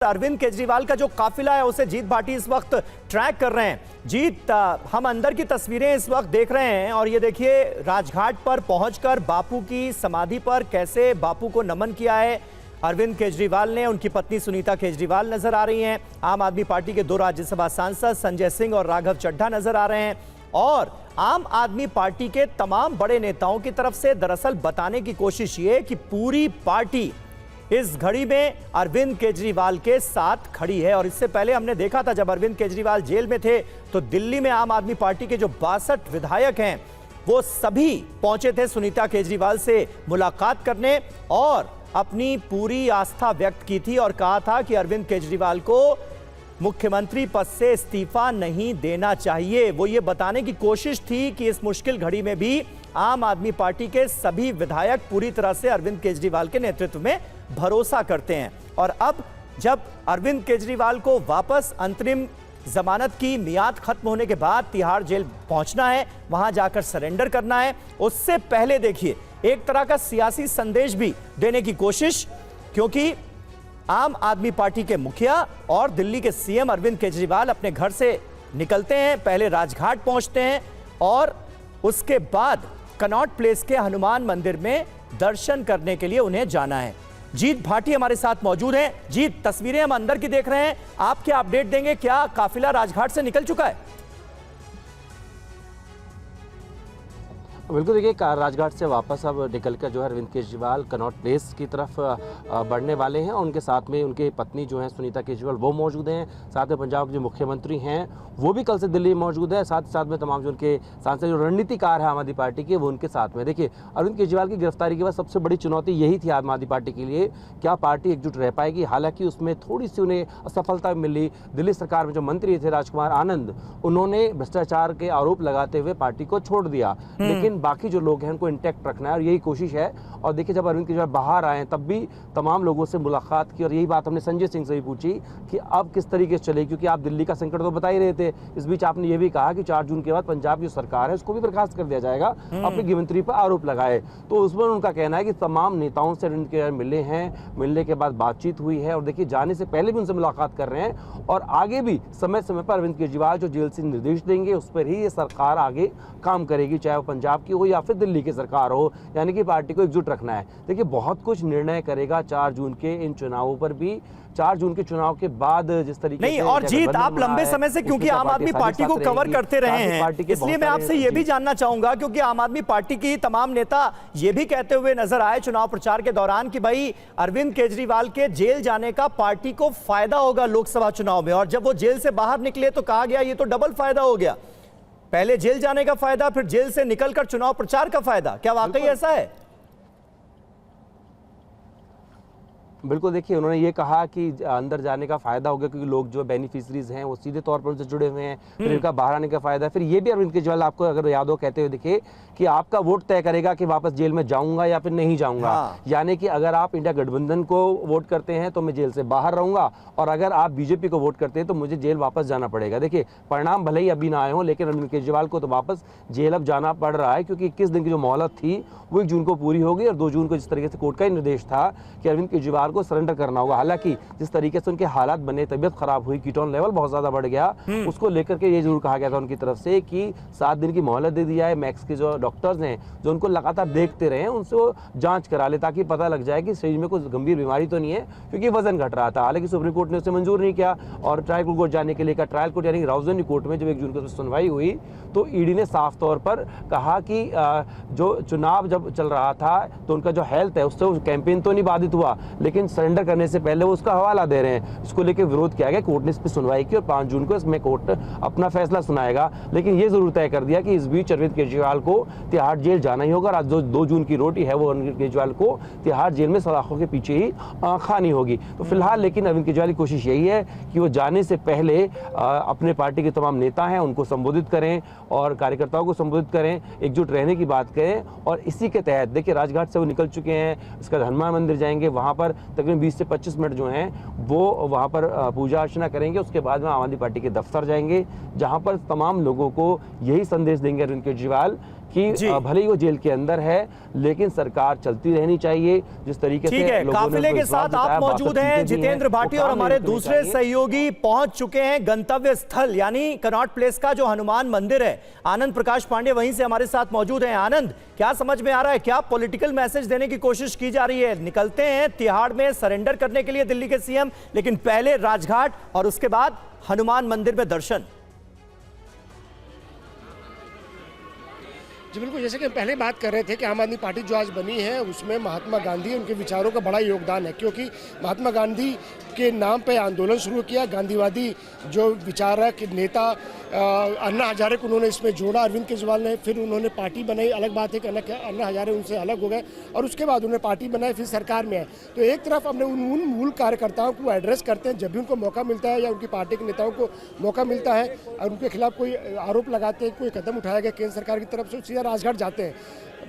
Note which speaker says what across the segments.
Speaker 1: अरविंद केजरीवाल का जो काफिला है उसे जीत भाटी इस वक्त ट्रैक कर रहे हैं। जीत, हम अंदर की तस्वीरें इस वक्त देख रहे हैं और ये देखिए राजघाट पर पहुंचकर बापू की समाधि पर कैसे बापू को नमन किया है अरविंद केजरीवाल ने। उनकी पत्नी सुनीता केजरीवाल नजर आ रही हैं। आम आदमी पार्टी के 2 राज्यसभा सांसद संजय सिंह और राघव चड्ढा नजर आ रहे हैं और आम आदमी पार्टी के तमाम बड़े नेताओं की तरफ से दरअसल बताने की कोशिश ये कि पूरी पार्टी इस घड़ी में अरविंद केजरीवाल के साथ खड़ी है। और इससे पहले हमने देखा था जब अरविंद केजरीवाल जेल में थे तो दिल्ली में आम आदमी पार्टी के जो 62 विधायक हैं वो सभी पहुंचे थे सुनीता केजरीवाल से मुलाकात करने और अपनी पूरी आस्था व्यक्त की थी और कहा था कि अरविंद केजरीवाल को मुख्यमंत्री पद से इस्तीफा नहीं देना चाहिए। वो ये बताने की कोशिश थी कि इस मुश्किल घड़ी में भी आम आदमी पार्टी के सभी विधायक पूरी तरह से अरविंद केजरीवाल के नेतृत्व में भरोसा करते हैं। और अब जब अरविंद केजरीवाल को वापस अंतरिम जमानत की मियाद खत्म होने के बाद तिहाड़ जेल पहुंचना है, वहां जाकर सरेंडर करना है, उससे पहले देखिए एक तरह का सियासी संदेश भी देने की कोशिश, क्योंकि आम आदमी पार्टी के मुखिया और दिल्ली के सीएम अरविंद केजरीवाल अपने घर से निकलते हैं, पहले राजघाट पहुंचते हैं और उसके बाद कनॉट प्लेस के हनुमान मंदिर में दर्शन करने के लिए उन्हें जाना है। जीत भाटी हमारे साथ मौजूद हैं। जीत, तस्वीरें हम अंदर की देख रहे हैं, आप क्या अपडेट देंगे? क्या काफिला राजघाट से निकल चुका है?
Speaker 2: बिल्कुल, देखिए राजघाट से वापस अब निकलकर जो है अरविंद केजरीवाल कनॉट प्लेस की तरफ बढ़ने वाले हैं और उनके साथ में उनके पत्नी जो है सुनीता केजरीवाल वो मौजूद हैं। साथ में पंजाब के जो मुख्यमंत्री हैं वो भी कल से दिल्ली में मौजूद है। साथ ही साथ में तमाम जो उनके सांसद जो रणनीतिकार है आम आदमी पार्टी के वो उनके साथ में। देखिए अरविंद केजरीवाल की गिरफ्तारी के बाद सबसे बड़ी चुनौती यही थी आम आदमी पार्टी के लिए, क्या पार्टी एकजुट रह पाएगी। हालांकि उसमें थोड़ी सी उन्हें असफलता मिली। दिल्ली सरकार में जो मंत्री थे राजकुमार आनंद, उन्होंने भ्रष्टाचार के आरोप लगाते हुए पार्टी को छोड़ दिया, लेकिन बाकी जो लोग हैं उनको इंटैक्ट रखना है और यही कोशिश है। और देखिए जब अरविंद केजरीवाल बाहर आए तब भी तमाम लोगों से मुलाकात की और यही बात हमने संजय सिंह से भी पूछी कि अब किस तरीके से चले, क्योंकि आप दिल्ली का संकट तो बता ही रहे थे। इस बीच आपने ये भी कहा कि 4 जून के बाद पंजाब की सरकार है उसको भी बर्खास्त कर दिया जाएगा, अपने गृहमंत्री पर आरोप लगाए। तो उसमें उनका कहना है कि तमाम नेताओं से अरविंद केजरीवाल मिले हैं, मिलने के बाद बातचीत हुई है और देखिए जाने से पहले भी उनसे मुलाकात कर रहे हैं और आगे भी समय समय पर अरविंद केजरीवाल जो जेल से निर्देश देंगे उस पर ही ये सरकार आगे काम करेगी, चाहे वो पंजाब की हो या फिर दिल्ली की सरकार हो। यानी कि पार्टी को एकजुट रखना है। देखिए बहुत कुछ निर्णय करेगा 4 जून के इन चुनावों पर भी। 4 जून के चुनाव के बाद जिस तरीके
Speaker 1: नहीं, और जीत आप लंबे समय से क्योंकि आम आदमी पार्टी को कवर करते रहे हैं, इसलिए मैं आपसे ये भी जानना चाहूंगा, क्योंकि आम आदमी पार्टी की तमाम नेता ये भी कहते हुए नजर आए चुनाव प्रचार के दौरान कि भाई अरविंद केजरीवाल के जेल जाने का पार्टी को फायदा होगा लोकसभा चुनाव में। और जब वो जेल से बाहर निकले तो कहा गया ये तो डबल फायदा हो गया, पहले जेल जाने का फायदा, फिर जेल से निकलकर चुनाव प्रचार का फायदा। क्या वाकई ऐसा है?
Speaker 2: बिल्कुल, देखिए उन्होंने ये कहा कि अंदर जाने का फायदा हो गया क्योंकि लोग जो बेनिफिशरीज हैं वो सीधे तौर पर उनसे जुड़े हुए हैं, फिर इनका बाहर आने का फायदा। फिर ये भी अरविंद केजरीवाल आपको अगर याद हो कहते हुए दिखे कि आपका वोट तय करेगा कि वापस जेल में जाऊंगा या फिर नहीं जाऊंगा। यानी कि अगर आप इंडिया गठबंधन को वोट करते हैं तो मैं जेल से बाहर रहूंगा और अगर आप बीजेपी को वोट करते हैं तो मुझे जेल वापस जाना पड़ेगा। देखिए परिणाम भले ही अभी ना आए हों, लेकिन अरविंद केजरीवाल को तो वापस जेल अब जाना पड़ रहा है क्योंकि 21 दिन की जो मोहलत थी वो 1 जून को पूरी हो गई और 2 जून को जिस तरीके से कोर्ट का ही निर्देश था कि अरविंद केजरीवाल को सरेंडर करना होगा। हालांकि जिस तरीके से उनके हालात बने, तबियत खराब हुई, कीटोन लेवल बहुत ज्यादा बढ़ गया, उसको लेकर के ये जरूर कहा गया था उनकी तरफ से कि 7 दिन की मोहलत दे दिया है। मैक्स के जो डॉक्टर्स हैं जो उनको लगातार देखते रहे, उनसे वो जांच करा ले ताकि पता लग जाए कि शरीर में कोई गंभीर बीमारी तो नहीं है, क्योंकि वजन घट रहा था। हालांकि सुप्रीम कोर्ट ने उसे मंजूर नहीं किया और ट्रायल कोर्ट जाने के लिए कहा। ट्रायल कोर्ट यानी राउजनी कोर्ट में जब 1 जून को सुनवाई हुई तो ईडी ने साफ तौर पर कहा कि जो चुनाव जब चल रहा था तो उनका जो हेल्थ है उससे कैंपेन तो नहीं बाधित हुआ, लेकिन सरेंडर करने से पहले वो उसका हवाला दे रहे हैं। इसको लेकर विरोध किया गया, कोर्ट ने इस पर सुनवाई की और 5 जून को इसमें कोर्ट अपना फैसला सुनाएगा। लेकिन ये जरूर तय कर दिया कि इस बीच अरविंद केजरीवाल को तिहाड़ जेल जाना ही होगा। आज जो 2 जून की रोटी है वो अरविंद केजरीवाल को तिहाड़ जेल में सलाखों के पीछे ही खानी होगी। तो फिलहाल लेकिन अरविंद केजरीवाल की कोशिश यही है कि वो जाने से पहले अपने पार्टी के तमाम नेता हैं उनको संबोधित करें और कार्यकर्ताओं को संबोधित करें, एकजुट रहने की बात करें। और इसी के तहत देखिए राजघाट से वो निकल चुके हैं, इसके बाद हनुमान मंदिर जाएंगे, वहां पर तकरीबन 20 से 25 मिनट जो हैं वो वहां पर पूजा अर्चना करेंगे। उसके बाद में आम आदमी पार्टी के दफ्तर जाएंगे जहां पर तमाम लोगों को यही संदेश देंगे अरविंद केजरीवाल कि भले ही वो जेल के अंदर है लेकिन सरकार चलती रहनी चाहिए। जिस तरीके से
Speaker 1: ठीक है,
Speaker 2: लोगों ने
Speaker 1: काफिले
Speaker 2: उनको
Speaker 1: के
Speaker 2: विश्वास
Speaker 1: साथ आप
Speaker 2: दिखाया,
Speaker 1: मौजूद
Speaker 2: 62
Speaker 1: हैं।
Speaker 2: चीजें भी
Speaker 1: जितेंद्र
Speaker 2: हैं,
Speaker 1: भाटी
Speaker 2: वो
Speaker 1: और
Speaker 2: काम
Speaker 1: हमारे
Speaker 2: नहीं करनी
Speaker 1: दूसरे
Speaker 2: चाहिए।
Speaker 1: सहयोगी पहुंच चुके हैं गंतव्य स्थल यानी कनॉट प्लेस का जो हनुमान मंदिर है। आनंद प्रकाश पांडे वहीं से हमारे साथ मौजूद हैं। आनंद, क्या समझ में आ रहा है, क्या पॉलिटिकल मैसेज देने की कोशिश की जा रही है? निकलते हैं तिहाड़ में सरेंडर करने के लिए दिल्ली के सीएम, लेकिन पहले राजघाट और उसके बाद हनुमान मंदिर में दर्शन।
Speaker 3: जी बिल्कुल, जैसे कि हम पहले बात कर रहे थे कि आम आदमी पार्टी जो आज बनी है उसमें महात्मा गांधी उनके विचारों का बड़ा योगदान है, क्योंकि महात्मा गांधी के नाम पे आंदोलन शुरू किया। गांधीवादी जो विचारक नेता अन्ना हजारे को उन्होंने इसमें जोड़ा, अरविंद केजरीवाल ने। फिर उन्होंने पार्टी बनाई। अलग बात है कि अन्ना हजारे उनसे अलग हो गए और उसके बाद उन्होंने पार्टी बनाई, फिर सरकार में आए। तो एक तरफ अपने उन मूल कार्यकर्ताओं को एड्रेस करते हैं जब भी उनको मौका मिलता है या उनकी पार्टी के नेताओं को मौका मिलता है और उनके खिलाफ कोई आरोप लगाते हैं, कोई कदम उठाया गया केंद्र सरकार की तरफ से, सीधा राजघाट जाते हैं।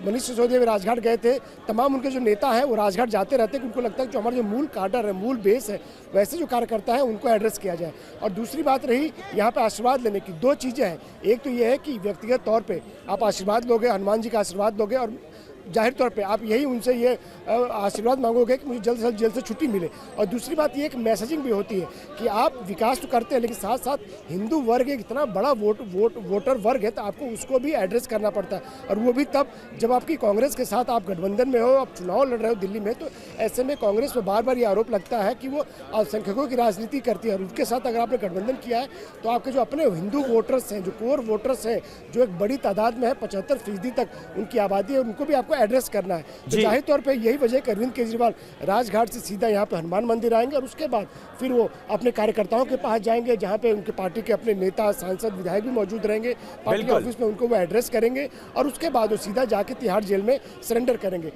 Speaker 3: मनीष सिसोदिया भी राजघाट गए थे। तमाम उनके जो नेता हैं वो राजघाट जाते रहते हैं, उनको लगता है कि जो हमारा जो मूल काडर है, मूल बेस है, वैसे जो कार्यकर्ता है उनको एड्रेस किया जाए। और दूसरी बात रही यहाँ पे आशीर्वाद लेने की, दो चीज़ें हैं। एक तो ये है कि व्यक्तिगत तौर पे आप आशीर्वाद लोगे, हनुमान जी का आशीर्वाद लोगे और जाहिर तौर पे आप यही उनसे ये आशीर्वाद मांगोगे कि मुझे जल्द से जल्द जेल से छुट्टी मिले। और दूसरी बात ये एक मैसेजिंग भी होती है कि आप विकास तो करते हैं लेकिन साथ साथ हिंदू वर्ग एक इतना बड़ा वोटर वर्ग है, तो आपको उसको भी एड्रेस करना पड़ता है। और वो भी तब जब आपकी कांग्रेस के साथ आप गठबंधन में हो, आप चुनाव लड़ रहे हो दिल्ली में, तो ऐसे में कांग्रेस पर बार बार ये आरोप लगता है कि वो अल्पसंख्यकों की राजनीति करती है। और उसके साथ अगर आपने गठबंधन किया है तो आपके जो अपने हिंदू वोटर्स हैं, जो कोर वोटर्स हैं, जो एक बड़ी तादाद में है, 75% तक उनकी आबादी है, उनको भी आपको एड्रेस करना है। तो जाहिर तौर पे यही वजह है अरविंद केजरीवाल राजघाट से सीधा यहाँ पे हनुमान मंदिर आएंगे और उसके बाद फिर वो अपने कार्यकर्ताओं के पास जाएंगे जहाँ पे उनके पार्टी के अपने नेता, सांसद, विधायक भी मौजूद रहेंगे। पार्टी के ऑफिस में उनको वो एड्रेस करेंगे और उसके बाद वो सीधा जाके तिहाड़ जेल में सरेंडर करेंगे।